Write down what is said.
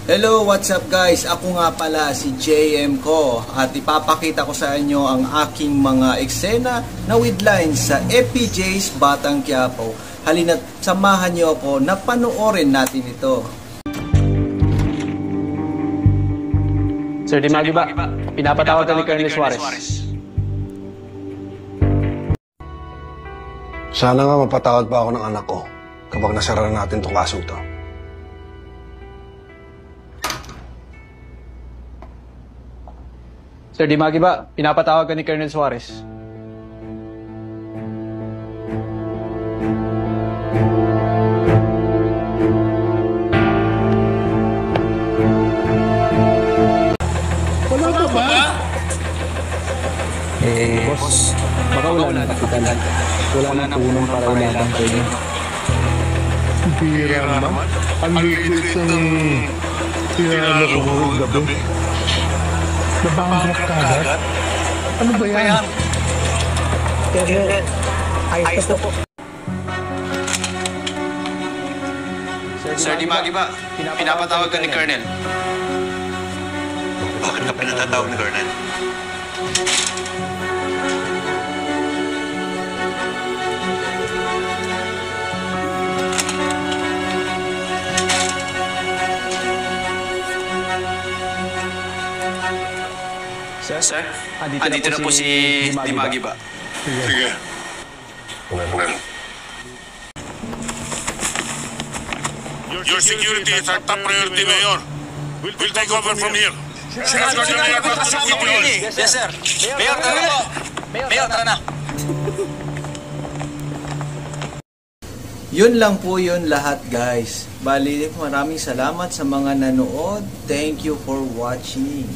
Hello, what's up guys? Ako nga pala si JM ko at ipapakita ko sa inyo ang aking mga eksena na with lines sa FPJ's Batang Quiapo. Halina't samahan niyo ako na panoorin natin ito. Sir Dimagi ba? Pinapatawag ka ni Colonel Suarez. Sana nga mapatawad pa ako ng anak ko kapag nasara natin itong kasong to. Sir Dimagi ba? Pinapatawag ka ni Colonel Suarez. Wala ka ba? Boss, baka wala na kapitan. Wala na punong para ilabang sa inyo. Bira naman. Ang liit ng tinalo ko ngayong gabi. Nabangrap ka agad? Ano ba yan? Ayos na po. Sir Dimagi ba? Pinapatawag ka ni Colonel. Bakit ka pinatatawag ni Colonel? Sir, andito na po si Dimagi ba? Sige. Your security is our top priority, Mayor. We'll take over from here. Yes, sir. Mayor, tara na po. Mayor, tara na. Yun lang po yun lahat guys. Bali, maraming salamat sa mga nanood. Thank you for watching.